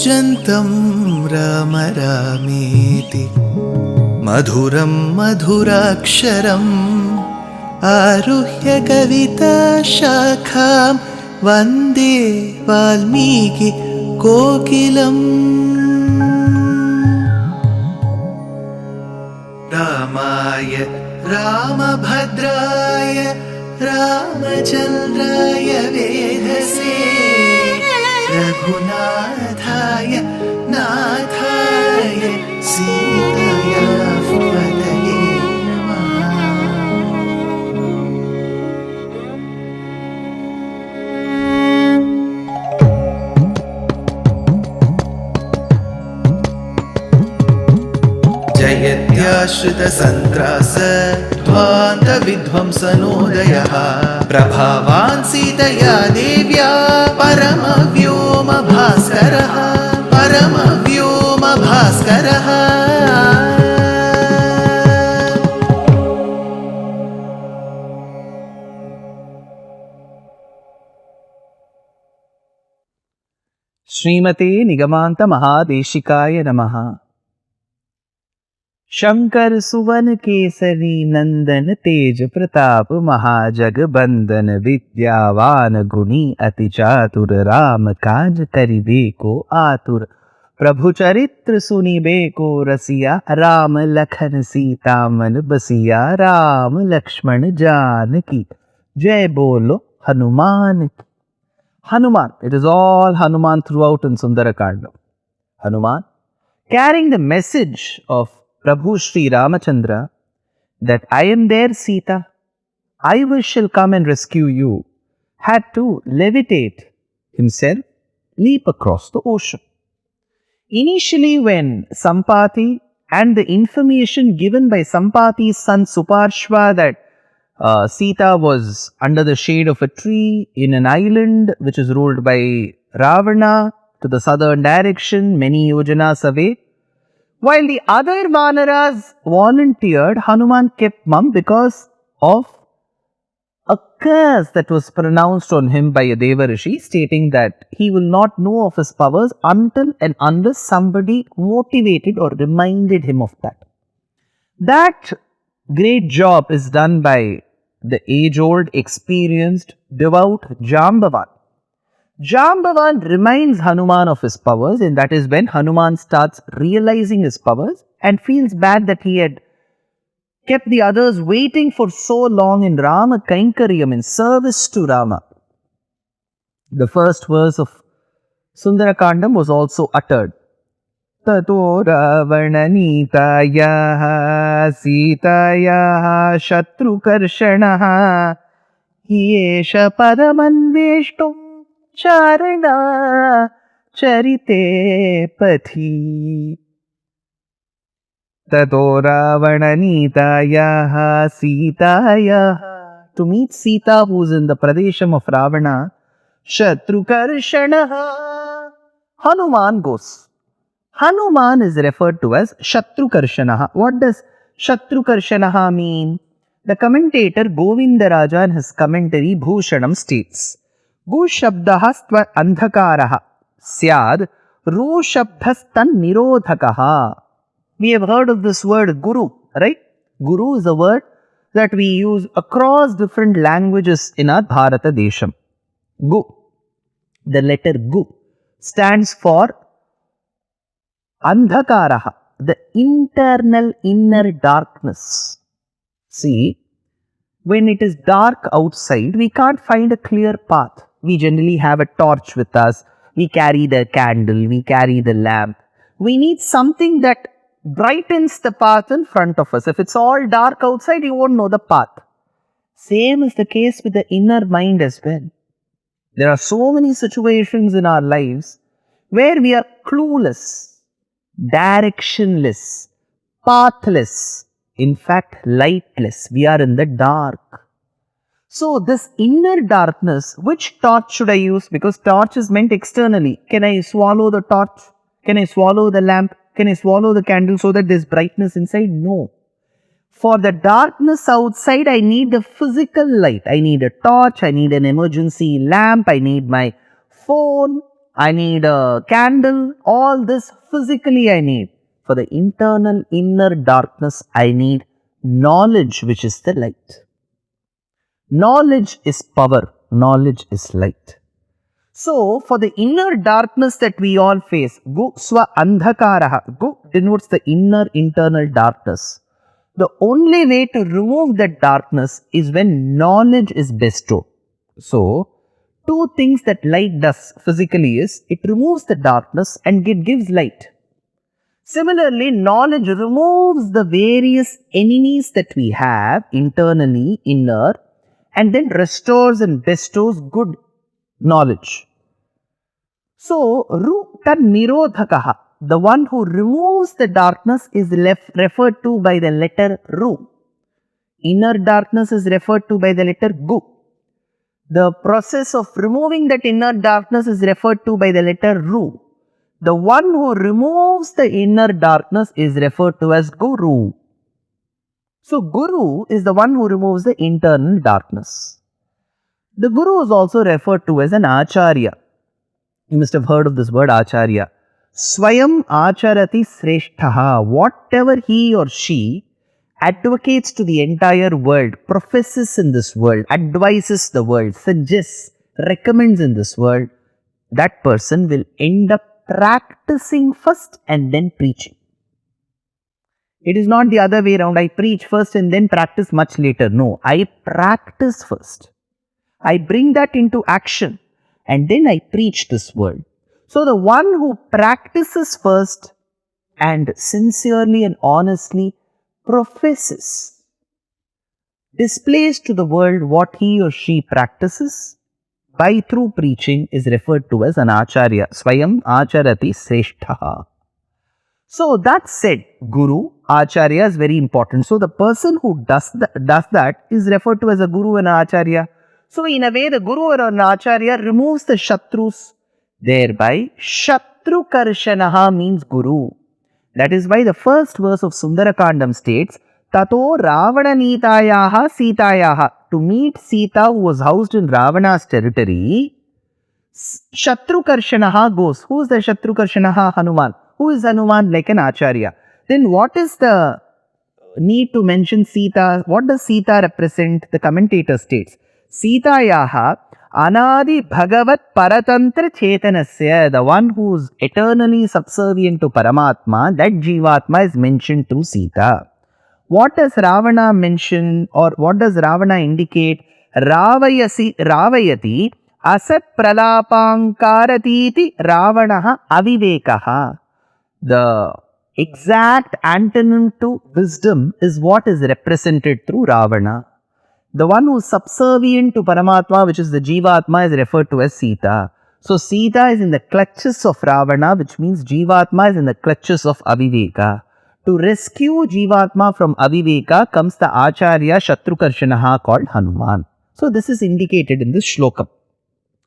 कूजन्तं राम रामेति मधुरं मधुराक्षरम् आरुह्य कविताशाखां वन्दे वाल्मीकि कोकिलम्। रामाय रामभद्राय रामचन्द्राय वेधसे रघुनाथाय नाथाय सीताया पतये नमः। जयत्याश्रितसन्त्रास ध्वान्तविध्वंसनोदयः प्रभावान् सीतया देव्या परमव्योमभास्करः परमव्योमभास्करः। श्रीमते निगमान्त महादेशिकाय नमः। शंकर सुवन केसरी नंदन तेज प्रताप महाजगबंदन विद्यावान गुणी अति चातुर राम काज करिबे को आतुर प्रभु चरित्र सुनिबे को रसिया राम लखन सीता मन बसिया राम लक्ष्मण जानकी जय बोलो हनुमान की। Hanuman, it is all Hanuman throughout in Sundara Kandam. Hanuman, carrying the message of Prabhu Sri Ramachandra that I am there, Sita, I shall come and rescue you, had to levitate himself, leap across the ocean. Initially, when Sampati and the information given by Sampati's son Suparshva that Sita was under the shade of a tree in an island which is ruled by Ravana to the southern direction, many yojanas away. While the other Vanaras volunteered, Hanuman kept mum because of a curse that was pronounced on him by a Deva Rishi, stating that he will not know of his powers until and unless somebody motivated or reminded him of that. That great job is done by the age-old, experienced, devout Jambavan. Jambavan reminds Hanuman of his powers, and that is when Hanuman starts realizing his powers and feels bad that he had kept the others waiting for so long in Rama Kainkaryam, in service to Rama. The first verse of Sundara Kandam was also uttered. Tato ravananitayaha sitayaha shatrukarshanaha yesha paramanveshtum charana charite pathi. Tato ravananitayaha sitayaha, to meet Sita, who is in the Pradesham of Ravana, shatrukarshanaha, Hanuman goes. Hanuman is referred to as Shatrukarshanaha. What does Shatrukarshanaha mean? The commentator Govindaraja in his commentary Bhushanam states, Gu shabdaha stva andhakaraha syad ru shabdhastan nirodhakaha. We have heard of this word Guru, right? Guru is a word that we use across different languages in our Bharata Desham. Gu, the letter Gu, stands for Andhakaraha, the internal inner darkness. See, when it is dark outside, we can't find a clear path. We generally have a torch with us. We carry the candle, we carry the lamp. We need something that brightens the path in front of us. If it's all dark outside, you won't know the path. Same is the case with the inner mind as well. There are so many situations in our lives where we are clueless, directionless, pathless, in fact lightless. We are in the dark. So this inner darkness, which torch should I use? Because torch is meant externally. Can I swallow the torch? Can I swallow the lamp? Can I swallow the candle so that there's brightness inside? No. For the darkness outside, I need the physical light. I need a torch, I need an emergency lamp, I need my phone, I need a candle, all this physically I need. For the internal inner darkness, I need knowledge, which is the light. Knowledge is power, knowledge is light. So, for the inner darkness that we all face, gu swa andhakaraha, gu denotes the inner internal darkness. The only way to remove that darkness is when knowledge is bestowed. So, two things that light does physically is, it removes the darkness and it gives light. Similarly, knowledge removes the various enemies that we have internally, inner, and then restores and bestows good knowledge. So, Ru Tan Nirodhakaha, the one who removes the darkness, is referred to by the letter Ru. Inner darkness is referred to by the letter Gu. The process of removing that inner darkness is referred to by the letter Ru. The one who removes the inner darkness is referred to as Guru. So, Guru is the one who removes the internal darkness. The Guru is also referred to as an Acharya. You must have heard of this word Acharya. Swayam Acharati Sreshtaha. Whatever he or she advocates to the entire world, professes in this world, advises the world, suggests, recommends in this world, that person will end up practicing first and then preaching. It is not the other way around. I preach first and then practice much later. No, I practice first. I bring that into action and then I preach this word. So the one who practices first and sincerely and honestly professes, displays to the world what he or she practices by through preaching, is referred to as an Acharya. Swayam Acharati Sreshtaha. So that said, Guru, Acharya is very important. So the person who does that is referred to as a Guru and Acharya. So in a way, the Guru or an Acharya removes the Shatrus. Thereby, Shatru Karshanaha means Guru. That is why the first verse of Sundara Kandam states, Tato Ravana Nitayaha Sitayaha. To meet Sita, who was housed in Ravana's territory, Shatru Karshanaha goes. Who is the Shatru Karshanaha? Hanuman. Who is Hanuman? Like an Acharya. Then what is the need to mention Sita? What does Sita represent? The commentator states, Sitayaha Anadi Bhagavat Paratantra Chetanasya, the one who is eternally subservient to Paramatma, that Jivatma is mentioned through Sita. What does Ravana mention, or what does Ravana indicate? Ravayati asat pralapankaratiti Ravanaha avivekaha. The exact antonym to wisdom is what is represented through Ravana. The one who is subservient to Paramatma, which is the Jivatma, is referred to as Sita. So Sita is in the clutches of Ravana, which means Jivatma is in the clutches of Aviveka. To rescue Jivatma from Aviveka comes the Acharya Shatrukarshanaha called Hanuman. So this is indicated in this shlokam.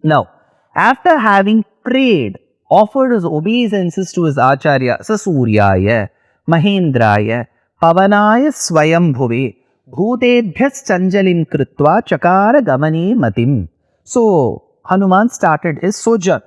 Now, after having prayed, offered his obeisances to his Acharya, Sasuryaya, Mahendraya, Pavanaya Swayambhuve, Bhutebhyas Chanjalin Kritva Chakara Gamane Matim. So, Hanuman started his sojourn.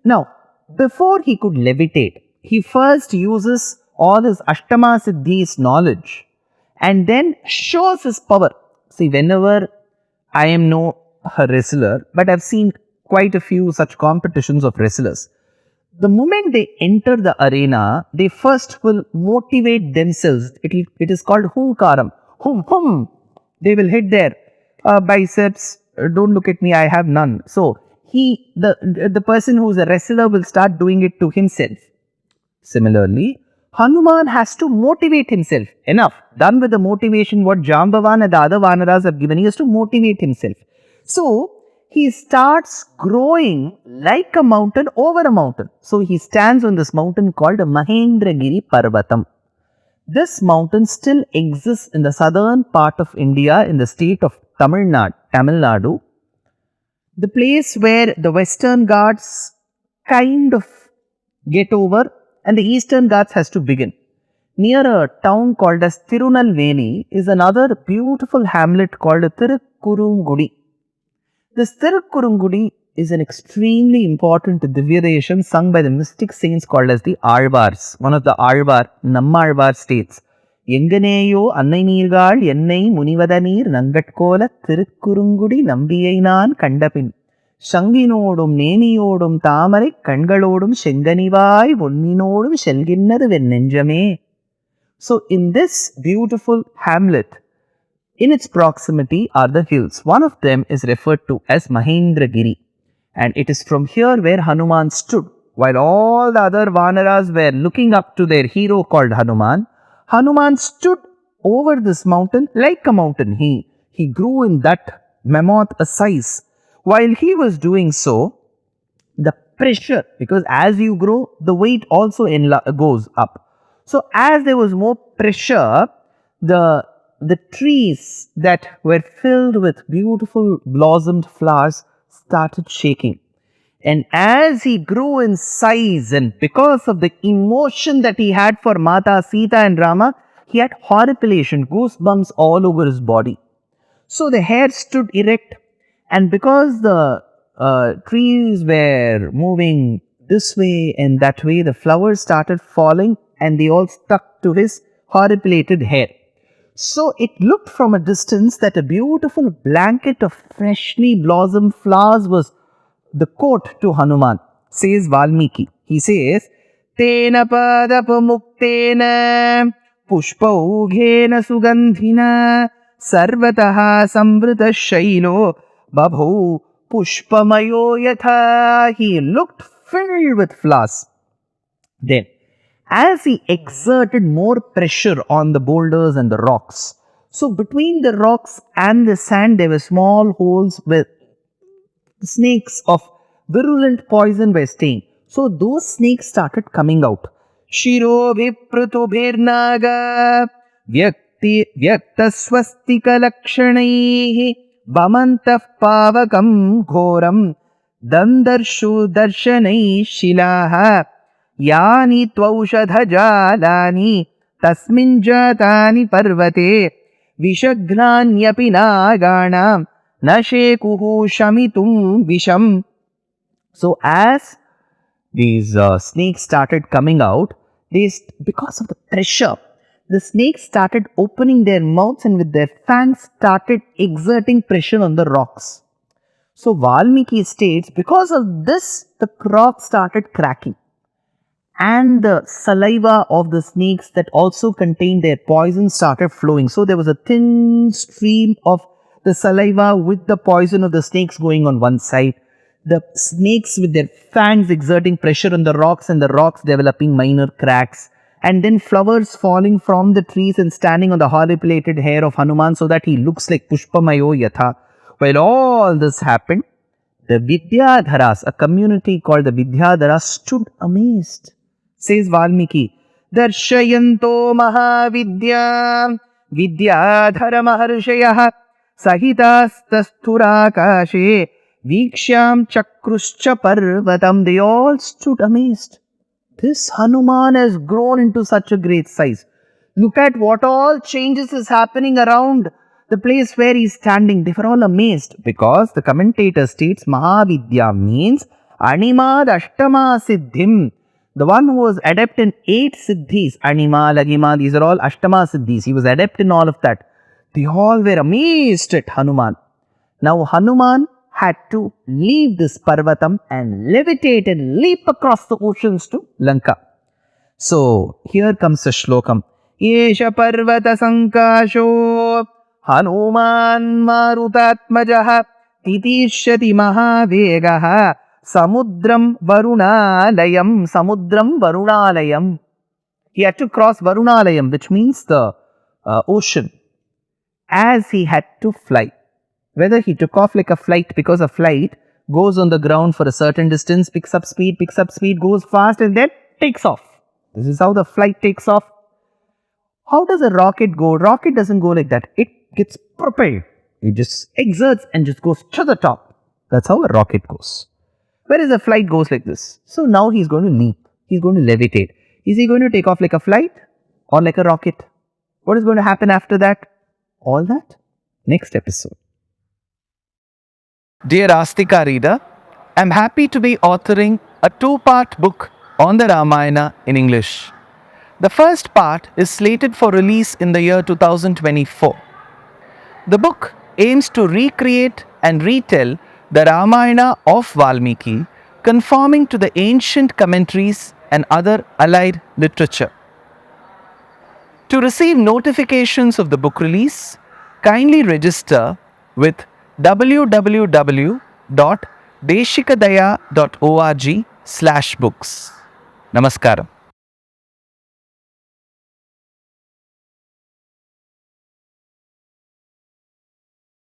Now, before he could levitate, he first uses all his Ashtama Siddhis knowledge and then shows his power. See, whenever I am no wrestler, but I've seen quite a few such competitions of wrestlers. The moment they enter the arena, they first will motivate themselves. It is called Hunkaram. Hum, hum. They will hit their biceps. Don't look at me, I have none. So, the person who is a wrestler will start doing it to himself. Similarly, Hanuman has to motivate himself. Enough. Done with the motivation what Jambavan and the other Vanaras have given. He has to motivate himself. So, he starts growing like a mountain over a mountain. So, he stands on this mountain called Mahendragiri Parvatam. This mountain still exists in the southern part of India in the state of Tamil Nadu. The place where the Western Ghats kind of get over and the Eastern Ghats has to begin. Near a town called as Tirunalveli is another beautiful hamlet called Tirukkurungudi. This Tirukkurungudi is an extremely important Divyadesham sung by the mystic saints called as the Alvars. One of the Alvar, Nammalvar states, Enganeyo annai neergal ennai munivadaneer nangatkola thirukkurungudi nambiyai naan kandapin. Shanginodum neniyodum tamarai kangalodum shenganivai vonninodum shelginnadu vennenjame. So in this beautiful hamlet, in its proximity are the hills. One of them is referred to as Mahendragiri. And it is from here where Hanuman stood. While all the other Vanaras were looking up to their hero called Hanuman, Hanuman stood over this mountain like a mountain. He grew in that mammoth a size. While he was doing so, the pressure, because as you grow, the weight also goes up. So as there was more pressure, the trees that were filled with beautiful blossomed flowers started shaking. And as he grew in size, and because of the emotion that he had for Mata, Sita and Rama, he had horripilation, goosebumps all over his body. So the hair stood erect, and because the trees were moving this way and that way, the flowers started falling and they all stuck to his horripilated hair. So it looked from a distance that a beautiful blanket of freshly blossomed flowers was the coat to Hanuman, says Valmiki. He says, Tena padapumuktena pushpaughena sugandhina sarvataha samvrita shailo babhu pushpamayo yatha. He looked filled with flowers. Then, as he exerted more pressure on the boulders and the rocks, so between the rocks and the sand there were small holes where snakes of virulent poison were staying. So those snakes started coming out. Shiro vipruto bhirnaga vyakta swastika lakshanaihi vamantah pavakam ghoram dandarshu darshanai shilaha yani tvaushadhajalani tasmin jatani parvate vishaghlanyapi naganam nashekuhu shamitum visham. So as these snakes started coming out, because of the pressure, the snakes started opening their mouths and with their fangs started exerting pressure on the rocks. So Valmiki states, because of this, the rocks started cracking. And the saliva of the snakes that also contained their poison started flowing. So there was a thin stream of the saliva with the poison of the snakes going on one side. The snakes with their fangs exerting pressure on the rocks and the rocks developing minor cracks. And then flowers falling from the trees and standing on the horripilated hair of Hanuman so that he looks like Pushpamayo Yatha. While all this happened, the Vidyādharas, a community called the Vidyādharas, stood amazed. Says Valmiki, Darshayanto Mahavidya Vidyādhara Maharshayah Sahitastasthura Viksham Chakruscha Parvatam. They all stood amazed. This Hanuman has grown into such a great size. Look at what all changes is happening around the place where he is standing. They were all amazed because the commentator states Mahavidya means Animad Ashtama Siddhim. The one who was adept in 8 siddhis, Anima, Lagima, these are all Ashtama siddhis. He was adept in all of that. They all were amazed at Hanuman. Now Hanuman had to leave this Parvatam and levitate and leap across the oceans to Lanka. So here comes a shlokam. Yesha Parvata Sankasho Hanuman Marutatmajaha Titishyati Mahavegaha Samudram Varunalayam. He had to cross Varunalayam, which means the ocean, as he had to fly. Whether he took off like a flight, because a flight goes on the ground for a certain distance, picks up speed, goes fast and then takes off. This is how the flight takes off. How does a rocket go? Rocket doesn't go like that. It gets propelled. It just exerts and just goes to the top. That's how a rocket goes. Whereas a flight goes like this. So now he's going to leap. He's going to levitate. Is he going to take off like a flight or like a rocket? What is going to happen after that? All that next episode. Dear Astika reader, I'm happy to be authoring a two-part book on the Ramayana in English. The first part is slated for release in the year 2024. The book aims to recreate and retell the Ramayana of Valmiki, conforming to the ancient commentaries and other allied literature. To receive notifications of the book release, kindly register with www.deshikadaya.org/books. Namaskaram.